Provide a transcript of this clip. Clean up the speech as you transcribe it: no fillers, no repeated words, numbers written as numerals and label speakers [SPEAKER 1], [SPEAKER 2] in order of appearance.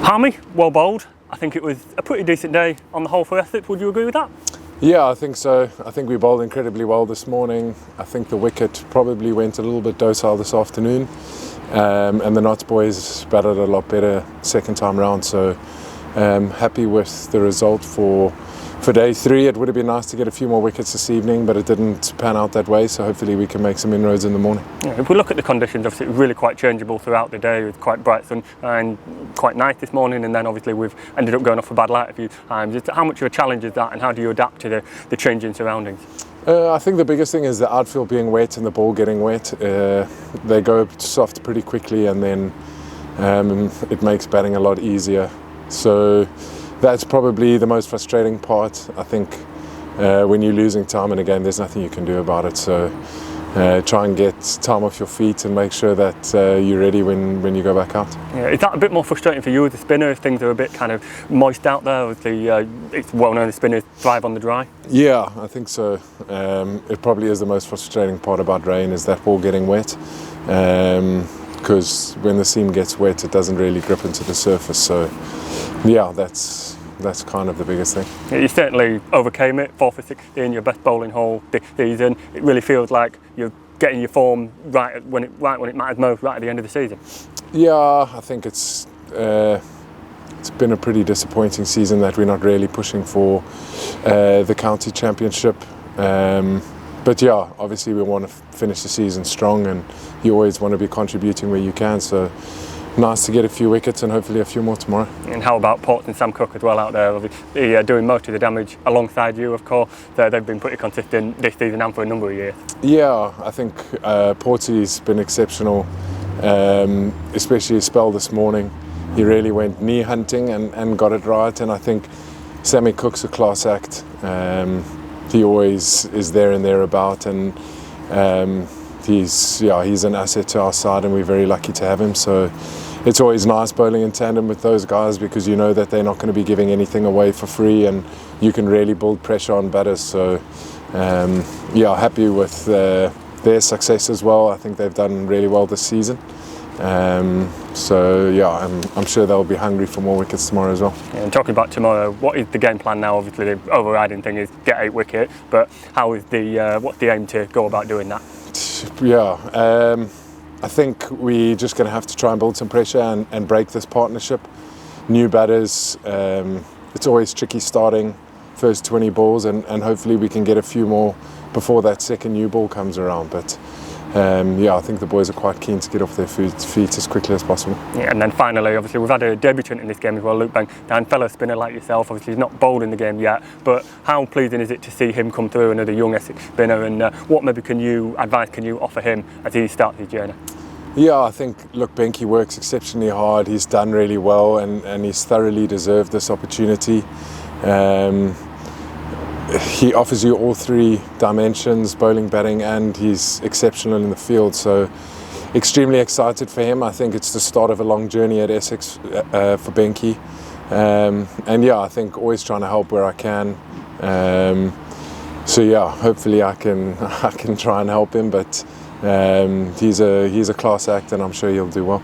[SPEAKER 1] Harmy, well bowled. I think it was a pretty decent day on the whole for Essex. Would you agree with that?
[SPEAKER 2] Yeah, I think so. I think we bowled incredibly well this morning. I think the wicket probably went a little bit docile this afternoon. And the Notts boys batted a lot better second time round. So happy with the result for day three. It would have been nice to get a few more wickets this evening, but it didn't pan out that way. So hopefully we can make some inroads in the morning. Yeah,
[SPEAKER 1] if we look at the conditions, obviously it was really quite changeable throughout the day. It was quite bright sun and quite nice this morning, and then obviously we've ended up going off a bad light a few times. Just how much of a challenge is that, and how do you adapt to the changing surroundings?
[SPEAKER 2] I think the biggest thing is the outfield being wet and the ball getting wet. They go soft pretty quickly, and then it makes batting a lot easier. So that's probably the most frustrating part. I think when you're losing time in a game, there's nothing you can do about it. So try and get time off your feet and make sure that you're ready when you go back out.
[SPEAKER 1] Yeah, is that a bit more frustrating for you as a spinner if things are a bit kind of moist out there? Obviously, it's well known the spinners thrive on the dry.
[SPEAKER 2] Yeah, I think so. It probably is the most frustrating part about rain, is that ball getting wet. Because when the seam gets wet, it doesn't really grip into the surface. So yeah, that's kind of the biggest thing.
[SPEAKER 1] Yeah, you certainly overcame it. 4 for 16, your best bowling haul this season. It really feels like you're getting your form right when it matters most, right at the end of the season.
[SPEAKER 2] Yeah, I think it's been a pretty disappointing season that we're not really pushing for the county championship. But yeah, obviously we want to finish the season strong, and you always want to be contributing where you can. So nice to get a few wickets and hopefully a few more tomorrow.
[SPEAKER 1] And how about Ports and Sam Cook as well out there? Obviously doing most of the damage alongside you, of course. They've been pretty consistent this season and for a number of years.
[SPEAKER 2] Yeah, I think Porty's been exceptional, especially his spell this morning. He really went knee hunting and got it right. And I think Sammy Cook's a class act. He always is there and thereabout, and he's an asset to our side, and we're very lucky to have him. So it's always nice bowling in tandem with those guys, because you know that they're not going to be giving anything away for free, and you can really build pressure on batters. So happy with their success as well. I think they've done really well this season. I'm sure they'll be hungry for more wickets tomorrow as well.
[SPEAKER 1] Yeah, and talking about tomorrow, what is the game plan now? Obviously the overriding thing is get 8 wickets, but how is what's the aim to go about doing that?
[SPEAKER 2] Yeah, I think we're just going to have to try and build some pressure and break this partnership. New batters, it's always tricky starting first 20 balls, and hopefully we can get a few more before that second new ball comes around. But I think the boys are quite keen to get off their feet as quickly as possible. Yeah,
[SPEAKER 1] and then finally, obviously we've had a debutant in this game as well, Luke Bang, and fellow spinner like yourself. Obviously he's not bowled in the game yet, but how pleasing is it to see him come through, another young Essex spinner, and what advice can you offer him as he starts his journey?
[SPEAKER 2] Yeah, I think, look, Benke works exceptionally hard. He's done really well, and he's thoroughly deserved this opportunity. He offers you all 3 dimensions, bowling, batting, and he's exceptional in the field. So extremely excited for him. I think it's the start of a long journey at Essex for Benke. I think always trying to help where I can. Hopefully I can try and help him, but he's a class act, and I'm sure he'll do well.